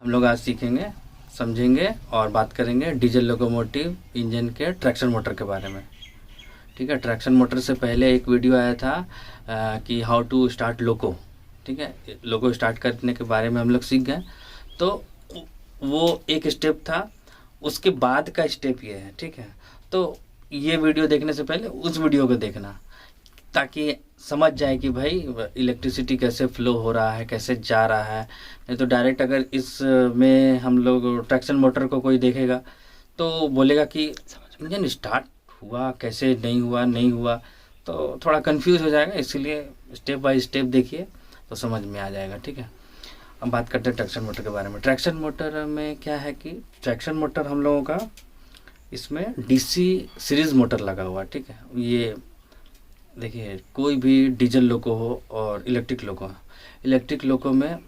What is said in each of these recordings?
हम लोग आज सीखेंगे, समझेंगे और बात करेंगे डीजल लोकोमोटिव इंजन के ट्रैक्शन मोटर के बारे में। ठीक है, ट्रैक्शन मोटर से पहले एक वीडियो आया था कि हाउ टू स्टार्ट लोको। ठीक है, लोको स्टार्ट करने के बारे में हम लोग सीख गए। तो वो एक स्टेप था, उसके बाद का स्टेप ये है। ठीक है, तो ये वीडियो देखने से पहले उस वीडियो को देखना ताकि समझ जाए कि भाई इलेक्ट्रिसिटी कैसे फ्लो हो रहा है, कैसे जा रहा है। नहीं तो डायरेक्ट अगर इस में हम लोग ट्रैक्शन मोटर को कोई देखेगा तो बोलेगा कि इंजन स्टार्ट हुआ कैसे, नहीं हुआ, तो थोड़ा कंफ्यूज हो जाएगा। इसीलिए स्टेप बाय स्टेप देखिए तो समझ में आ जाएगा। ठीक है, अब बात करते हैं ट्रैक्शन मोटर के बारे में। ट्रैक्शन मोटर में क्या है कि ट्रैक्शन मोटर हम लोगों का इसमें डीसी सीरीज़ मोटर लगा हुआ है। ठीक है, ये देखिए कोई भी डीजल लोको हो और इलेक्ट्रिक लोको में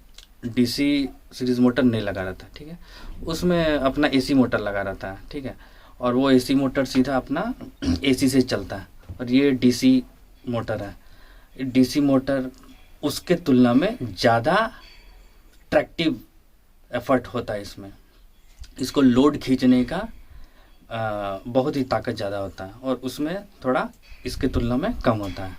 डीसी सीरीज़ मोटर नहीं लगा रहता। ठीक है, उसमें अपना एसी मोटर लगा रहता है। ठीक है, और वो एसी मोटर सीधा अपना एसी से चलता है और ये डीसी मोटर है। डीसी मोटर उसके तुलना में ज़्यादा ट्रैक्टिव एफर्ट होता है इसमें। इसको लोड खींचने का बहुत ही ताकत ज़्यादा होता है और उसमें थोड़ा इसके तुलना में कम होता है।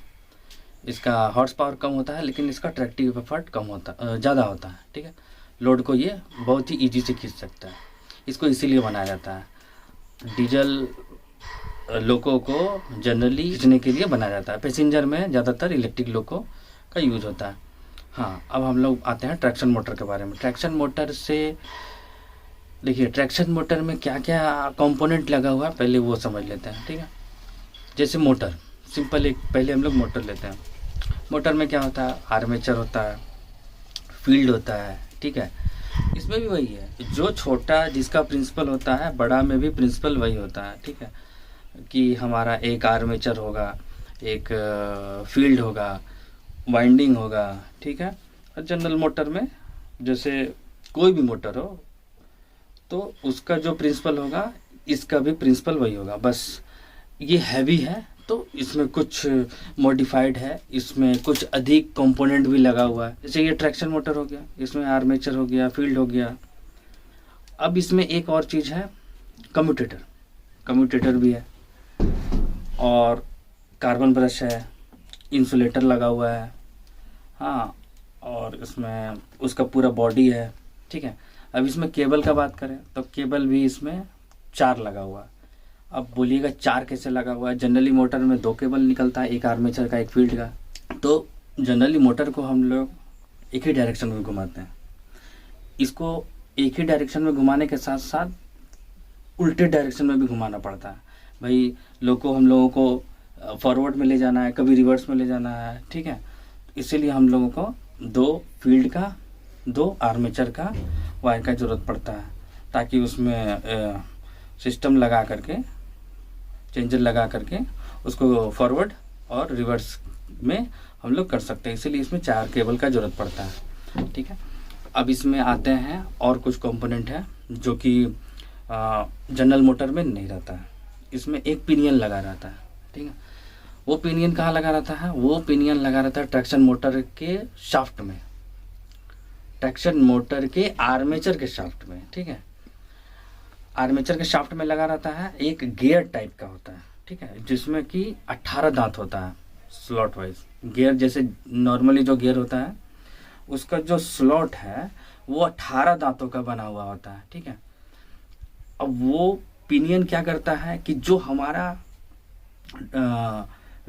इसका हॉर्स पावर कम होता है लेकिन इसका ट्रैक्टिव एफर्ट ज़्यादा होता है। ठीक है, लोड को ये बहुत ही इजी से खींच सकता है। इसको इसीलिए बनाया जाता है। डीजल लोको को जनरली खींचने के लिए बनाया जाता है। पैसेंजर में ज़्यादातर इलेक्ट्रिक लोको का यूज होता है। हाँ, अब हम लोग आते हैं ट्रैक्शन मोटर के बारे में। ट्रैक्शन मोटर से देखिए ट्रैक्शन मोटर में क्या क्या कंपोनेंट लगा हुआ है पहले वो समझ लेते हैं। ठीक है, जैसे मोटर सिंपल एक पहले हम लोग मोटर लेते हैं। मोटर में क्या होता है, आर्मेचर होता है, फील्ड होता है। ठीक है, इसमें भी वही है, जो छोटा जिसका प्रिंसिपल होता है बड़ा में भी प्रिंसिपल वही होता है। ठीक है, कि हमारा एक आर्मेचर होगा, एक फील्ड होगा, वाइंडिंग होगा। ठीक है, और जनरल मोटर में जैसे कोई भी मोटर हो तो उसका जो प्रिंसिपल होगा इसका भी प्रिंसिपल वही होगा। बस ये हैवी है तो इसमें कुछ मॉडिफाइड है, इसमें कुछ अधिक कंपोनेंट भी लगा हुआ है। जैसे ये ट्रैक्शन मोटर हो गया, इसमें आर्मेचर हो गया, फील्ड हो गया। अब इसमें एक और चीज़ है, कम्यूटेटर भी है और कार्बन ब्रश है, इंसुलेटर लगा हुआ है। हाँ, और इसमें उसका पूरा बॉडी है। ठीक है, अब इसमें केबल का बात करें तो केबल भी इसमें 4 लगा हुआ है। अब बोलिएगा 4 कैसे लगा हुआ है? जनरली मोटर में 2 केबल निकलता है, एक आर्मेचर का, एक फील्ड का। तो जनरली मोटर को हम लोग एक ही डायरेक्शन में घुमाते हैं। इसको एक ही डायरेक्शन में घुमाने के साथ साथ उल्टे डायरेक्शन में भी घुमाना पड़ता है। भाई लोको हम लोगों को फॉरवर्ड में ले जाना है, कभी रिवर्स में ले जाना है। ठीक है, इसीलिए हम लोगों को 2 फील्ड का, 2 आर्मेचर का वायर का ज़रूरत पड़ता है ताकि उसमें सिस्टम लगा करके, चेंजर लगा करके उसको फॉरवर्ड और रिवर्स में हम लोग कर सकते हैं। इसीलिए इसमें 4 केबल का ज़रूरत पड़ता है। ठीक है, अब इसमें आते हैं और कुछ कंपोनेंट है जो कि जनरल मोटर में नहीं रहता है। इसमें एक पिनियन लगा रहता है। ठीक है, वो पिनियन कहाँ लगा रहता है? वो पिनियन लगा रहता है ट्रैक्शन मोटर के शाफ्ट में, ट्रैक्शन मोटर के आर्मेचर के शाफ्ट में। ठीक है, आर्मेचर के शाफ्ट में लगा रहता है। एक गियर टाइप का होता है। ठीक है, जिसमें कि 18 दांत होता है स्लॉट वाइज। गियर जैसे नॉर्मली जो गियर होता है उसका जो स्लॉट है वो 18 दांतों का बना हुआ होता है। ठीक है, अब वो पिनियन क्या करता है कि जो हमारा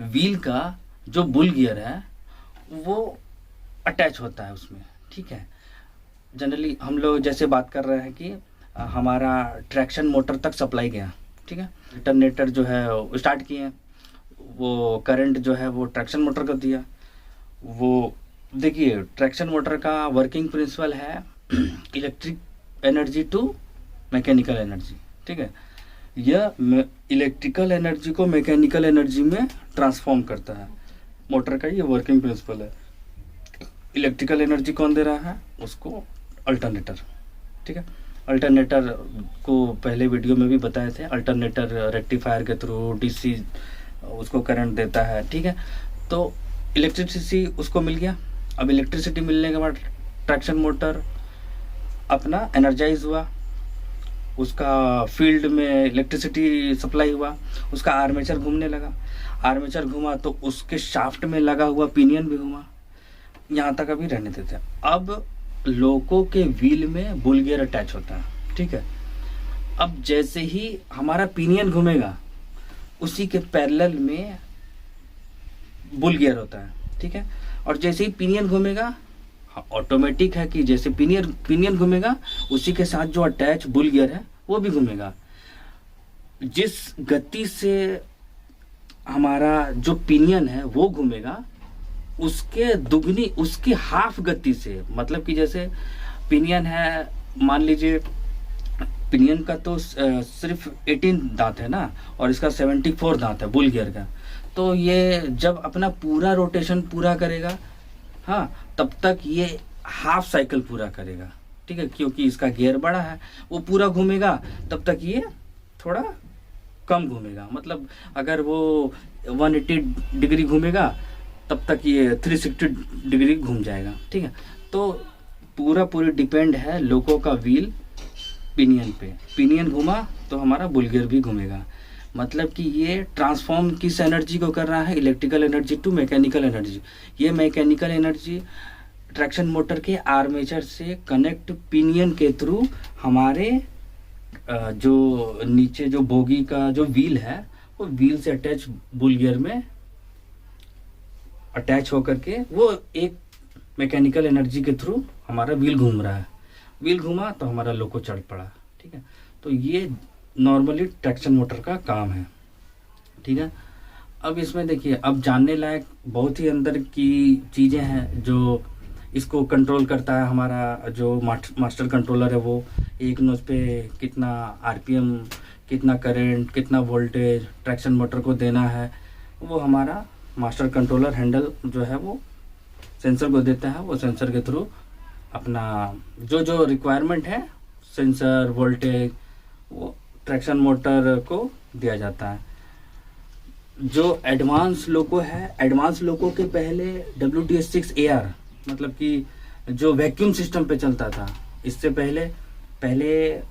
व्हील का जो बुल गियर है वो अटैच होता है उसमें। ठीक है, जनरली हम लोग जैसे बात कर रहे हैं कि हमारा ट्रैक्शन मोटर तक सप्लाई गया। ठीक है, अल्टरनेटर जो है स्टार्ट किए, वो करंट जो है वो ट्रैक्शन मोटर को दिया। वो देखिए ट्रैक्शन मोटर का वर्किंग प्रिंसिपल है electric energy to mechanical energy. ठीक है, यह इलेक्ट्रिकल एनर्जी को मैकेनिकल एनर्जी में ट्रांसफॉर्म करता है। मोटर का ये वर्किंग प्रिंसिपल है। इलेक्ट्रिकल एनर्जी कौन दे रहा है? उसको अल्टरनेटर। ठीक है, अल्टरनेटर को पहले वीडियो में भी बताए थे। अल्टरनेटर रेक्टिफायर के थ्रू डीसी उसको करंट देता है। ठीक है, तो इलेक्ट्रिसिटी उसको मिल गया। अब इलेक्ट्रिसिटी मिलने के बाद ट्रैक्शन मोटर अपना एनर्जाइज हुआ, उसका फील्ड में इलेक्ट्रिसिटी सप्लाई हुआ, उसका आर्मेचर घूमने लगा, आर्मेचर घूमा तो उसके शाफ्ट में लगा हुआ पिनियन भी घूमा, यहाँ तक अभी रहने देते हैं। अब लोको के व्हील में बुल गियर अटैच होता है, ठीक है। अब जैसे ही हमारा पिनियन घूमेगा उसी के पैरेलल में बुल गियर होता है, ठीक है। और जैसे ही पिनियन घूमेगा, ऑटोमेटिक है कि जैसे पिनियन घूमेगा उसी के साथ जो अटैच बुल गियर है वो भी घूमेगा। जिस गति से हमारा जो पिनियन है वो घूमेगा उसके दुगनी, उसकी हाफ गति से, मतलब कि जैसे पिनियन है, मान लीजिए पिनियन का तो सिर्फ 18 दांत है ना, और इसका 74 दांत है बुल गियर का। तो ये जब अपना पूरा रोटेशन पूरा करेगा, हाँ, तब तक ये हाफ साइकिल पूरा करेगा, ठीक है, क्योंकि इसका गियर बड़ा है, वो पूरा घूमेगा तब तक ये थोड़ा कम घूमेगा। मतलब अगर वो 180 डिग्री घूमेगा तब तक ये 360 डिग्री घूम जाएगा, ठीक है। तो पूरी डिपेंड है लोको का व्हील पिनियन पे। पिनियन घूमा तो हमारा बुल गियर भी घूमेगा। मतलब कि ये ट्रांसफॉर्म किस एनर्जी को कर रहा है, electrical energy to mechanical energy. ये मैकेनिकल एनर्जी ट्रैक्शन मोटर के आर्मेचर से कनेक्ट पिनियन के थ्रू हमारे जो नीचे जो बोगी का जो व्हील है वो व्हील से अटैच बुल गियर में अटैच होकर के वो एक मैकेनिकल एनर्जी के थ्रू हमारा व्हील घूम रहा है। व्हील घूमा तो हमारा लोको चढ़ पड़ा, ठीक है। तो ये नॉर्मली ट्रैक्शन मोटर का काम है, ठीक है। अब इसमें देखिए, अब जानने लायक बहुत ही अंदर की चीज़ें हैं जो इसको कंट्रोल करता है। हमारा जो मास्टर कंट्रोलर है वो एक नोज पे कितना आरपीएम, कितना करंट, कितना वोल्टेज ट्रैक्शन मोटर को देना है, वो हमारा मास्टर कंट्रोलर हैंडल जो है वो सेंसर को देता है। वो सेंसर के थ्रू अपना जो रिक्वायरमेंट है, सेंसर वोल्टेज, वो ट्रैक्शन मोटर को दिया जाता है। जो एडवांस लोको है, एडवांस लोको के पहले WTS6AR, मतलब कि जो वैक्यूम सिस्टम पे चलता था, इससे पहले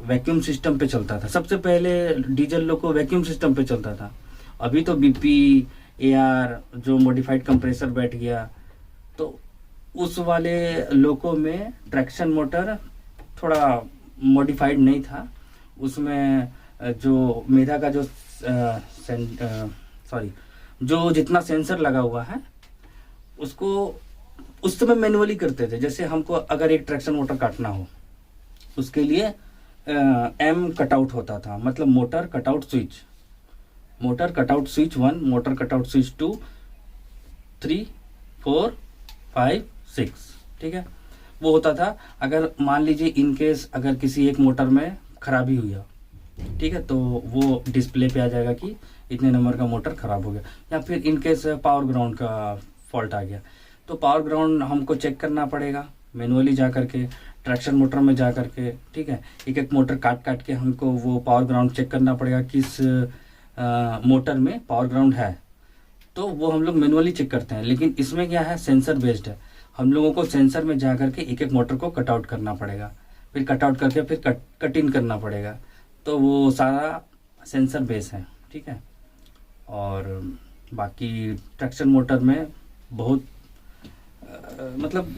वैक्यूम सिस्टम पे चलता था। सबसे पहले डीजल लोको वैक्यूम सिस्टम पे चलता था। अभी तो BPAR जो मॉडिफाइड कंप्रेसर बैठ गया, तो उस वाले लोको में ट्रैक्शन मोटर थोड़ा मॉडिफाइड नहीं था। उसमें जो मेरा का जो जो जितना सेंसर लगा हुआ है उसको उस समय मैनुअली करते थे। जैसे हमको अगर एक ट्रैक्शन मोटर काटना हो, उसके लिए M कटआउट होता था, मतलब motor cutout switch 1, motor cutout switch 2, 3, 4, 5, 6, ठीक है। वो होता था। अगर मान लीजिए इनकेस अगर किसी एक मोटर में खराबी हुई, ठीक है, तो वो डिस्प्ले पे आ जाएगा कि इतने नंबर का मोटर खराब हो गया। या फिर इनकेस पावर ग्राउंड का फॉल्ट आ गया, तो पावर ग्राउंड हमको चेक करना पड़ेगा मैनुअली जा करके, ट्रैक्शन मोटर में जा करके, ठीक है। एक मोटर काट के हमको वो पावर ग्राउंड चेक करना पड़ेगा किस मोटर में पावर ग्राउंड है, तो वो हम लोग मैनुअली चेक करते हैं। लेकिन इसमें क्या है, सेंसर बेस्ड है। हम लोगों को सेंसर में जा करके एक मोटर को कट आउट करना पड़ेगा, फिर कट आउट करके फिर कट इन करना पड़ेगा। तो वो सारा सेंसर बेस है, ठीक है। और बाकी ट्रैक्शन मोटर में बहुत मतलब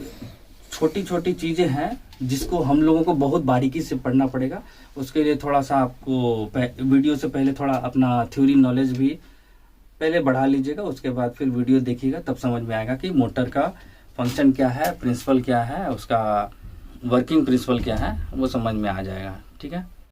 छोटी छोटी चीज़ें हैं जिसको हम लोगों को बहुत बारीकी से पढ़ना पड़ेगा। उसके लिए थोड़ा सा आपको वीडियो से पहले थोड़ा अपना थ्योरी नॉलेज भी पहले बढ़ा लीजिएगा, उसके बाद फिर वीडियो देखिएगा, तब समझ में आएगा कि मोटर का फंक्शन क्या है, प्रिंसिपल क्या है, उसका वर्किंग प्रिंसिपल क्या है, वो समझ में आ जाएगा, ठीक है।